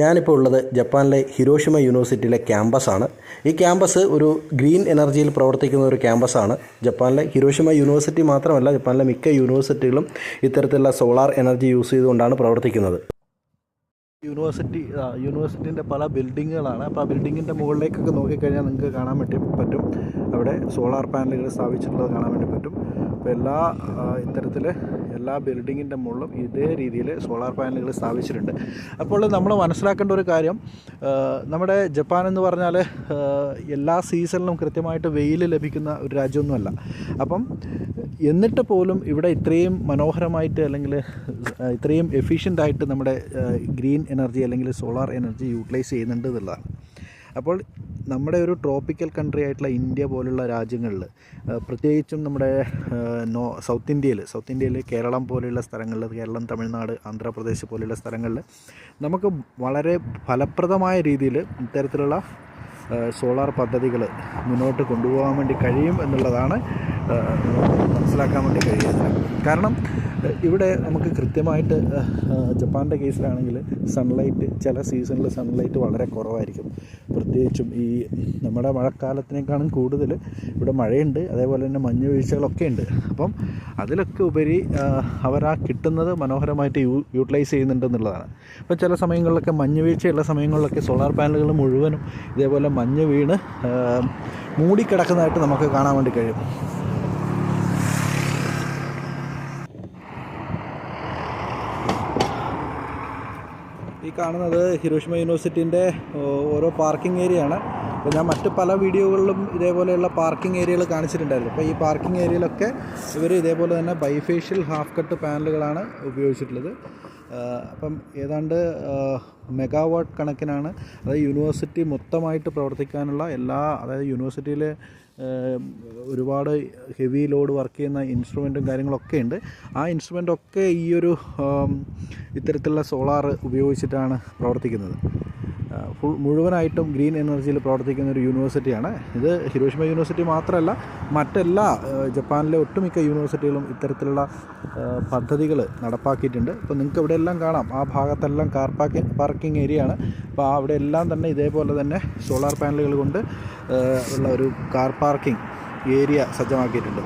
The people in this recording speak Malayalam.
ഞാനിപ്പോൾ ഉള്ളത് ജപ്പാനിലെ ഹിരോഷിമ യൂണിവേഴ്സിറ്റിയിലെ ക്യാമ്പസാണ്. ഈ ക്യാമ്പസ് ഒരു ഗ്രീൻ എനർജിയിൽ പ്രവർത്തിക്കുന്ന ഒരു ക്യാമ്പസാണ്. ജപ്പാനിലെ ഹിരോഷിമ യൂണിവേഴ്സിറ്റി മാത്രമല്ല, ജപ്പാനിലെ മിക്ക യൂണിവേഴ്സിറ്റികളും ഇത്തരത്തിലുള്ള സോളാർ എനർജി യൂസ് ചെയ്തുകൊണ്ടാണ് പ്രവർത്തിക്കുന്നത്. യൂണിവേഴ്സിറ്റിൻ്റെ പല ബിൽഡിങ്ങുകളാണ്. അപ്പോൾ ആ ബിൽഡിങ്ങിൻ്റെ മുകളിലേക്കൊക്കെ നോക്കിക്കഴിഞ്ഞാൽ നിങ്ങൾക്ക് കാണാൻ പറ്റും അവിടെ സോളാർ പാനലുകൾ സ്ഥാപിച്ചിട്ടുള്ളത് കാണാൻ വേണ്ടി പറ്റും. അപ്പോൾ ഇത്തരത്തിൽ എല്ലാ ബിൽഡിങ്ങിൻ്റെ മുകളിലും ഇതേ രീതിയിൽ സോളാർ പാനലുകൾ സ്ഥാപിച്ചിട്ടുണ്ട്. അപ്പോൾ നമ്മൾ മനസ്സിലാക്കേണ്ട ഒരു കാര്യം, നമ്മുടെ ജപ്പാൻ എന്ന് പറഞ്ഞാൽ എല്ലാ സീസണിലും കൃത്യമായിട്ട് വെയിൽ ലഭിക്കുന്ന ഒരു രാജ്യമൊന്നുമല്ല. അപ്പം എന്നിട്ട് പോലും ഇവിടെ ഇത്രയും മനോഹരമായിട്ട് അല്ലെങ്കിൽ ഇത്രയും എഫിഷ്യൻ്റായിട്ട് നമ്മുടെ ഗ്രീൻ എനർജി അല്ലെങ്കിൽ സോളാർ എനർജി യൂട്ടിലൈസ് ചെയ്യുന്നുണ്ട് എന്നുള്ളതാണ്. അപ്പോൾ നമ്മുടെ ഒരു ട്രോപ്പിക്കൽ കൺട്രി ആയിട്ടുള്ള ഇന്ത്യ പോലുള്ള രാജ്യങ്ങളിൽ, പ്രത്യേകിച്ചും നമ്മുടെ സൗത്ത് ഇന്ത്യയിൽ കേരളം പോലെയുള്ള സ്ഥലങ്ങളിൽ, കേരളം, തമിഴ്നാട്, ആന്ധ്രാപ്രദേശ് പോലെയുള്ള സ്ഥലങ്ങളിൽ നമുക്ക് വളരെ ഫലപ്രദമായ രീതിയിൽ ഇത്തരത്തിലുള്ള സോളാർ പദ്ധതികൾ മുന്നോട്ട് കൊണ്ടുപോകാൻ വേണ്ടി കഴിയും എന്നുള്ളതാണ് മനസ്സിലാക്കാൻ വേണ്ടി കഴിയുന്നത്. കാരണം ഇവിടെ നമുക്ക് കൃത്യമായിട്ട് ജപ്പാൻ്റെ കേസിലാണെങ്കിൽ സൺലൈറ്റ് ചില സീസണിൽ സൺലൈറ്റ് വളരെ കുറവായിരിക്കും. പ്രത്യേകിച്ചും ഈ നമ്മുടെ മഴക്കാലത്തിനേക്കാളും കൂടുതൽ ഇവിടെ മഴയുണ്ട്, അതേപോലെ തന്നെ മഞ്ഞ് വീഴ്ചകളൊക്കെ ഉണ്ട്. അപ്പം അതിലൊക്കെ ഉപരി അവരാ കിട്ടുന്നത് മനോഹരമായിട്ട് യൂട്ടിലൈസ് ചെയ്യുന്നുണ്ടെന്നുള്ളതാണ്. അപ്പം ചില സമയങ്ങളിലൊക്കെ മഞ്ഞ് വീഴ്ചയുള്ള സമയങ്ങളിലൊക്കെ സോളാർ പാനലുകൾ മുഴുവനും ഇതേപോലെ മഞ്ഞ് വീണ് മൂടിക്കിടക്കുന്നതായിട്ട് നമുക്ക് കാണാൻ വേണ്ടി കഴിയും. ഈ കാണുന്നത് ഹിരോഷിമ യൂണിവേഴ്സിറ്റീൻ്റെ ഓരോ പാർക്കിംഗ് ഏരിയയാണ്. അപ്പോൾ ഞാൻ മറ്റ് പല വീഡിയോകളിലും ഇതേപോലെയുള്ള പാർക്കിംഗ് ഏരിയകൾ കാണിച്ചിട്ടുണ്ടായിരുന്നു. അപ്പോൾ ഈ പാർക്കിംഗ് ഏരിയയിലൊക്കെ ഇവർ ഇതേപോലെ തന്നെ ബൈഫേഷ്യൽ ഹാഫ് കട്ട് പാനലുകളാണ് ഉപയോഗിച്ചിട്ടുള്ളത്. അപ്പം ഏതാണ്ട് മെഗാവാട്ട് കണക്കിനാണ്. അതായത് യൂണിവേഴ്സിറ്റി മൊത്തമായിട്ട് പ്രവർത്തിക്കാനുള്ള അതായത് യൂണിവേഴ്സിറ്റിയിൽ ഒരുപാട് ഹെവി ലോഡ് വർക്ക് ചെയ്യുന്ന ഇൻസ്ട്രുമെൻറ്റും കാര്യങ്ങളൊക്കെ ഉണ്ട്. ആ ഇൻസ്ട്രുമെൻ്റൊക്കെ ഈ ഒരു ഇത്തരത്തിലുള്ള സോളാർ ഉപയോഗിച്ചിട്ടാണ് പ്രവർത്തിക്കുന്നത്. മുഴുവനായിട്ടും ഗ്രീൻ എനർജിയിൽ പ്രവർത്തിക്കുന്ന ഒരു യൂണിവേഴ്സിറ്റിയാണ് ഇത്. ഹിരോഷിമ യൂണിവേഴ്സിറ്റി മാത്രമല്ല, മറ്റെല്ലാ ജപ്പാനിലെ ഒട്ടുമിക്ക യൂണിവേഴ്സിറ്റികളും ഇത്തരത്തിലുള്ള പദ്ധതികൾ നടപ്പാക്കിയിട്ടുണ്ട്. അപ്പോൾ നിങ്ങൾക്ക് ഇവിടെ എല്ലാം കാണാം, ആ ഭാഗത്തെല്ലാം പാർക്കിംഗ് ഏരിയയാണ്. അപ്പോൾ അവിടെ എല്ലാം തന്നെ ഇതേപോലെ തന്നെ സോളാർ പാനലുകൾ കൊണ്ട് ഉള്ള ഒരു കാർ പാർക്കിംഗ് ഏരിയ സജ്ജമാക്കിയിട്ടുണ്ട്.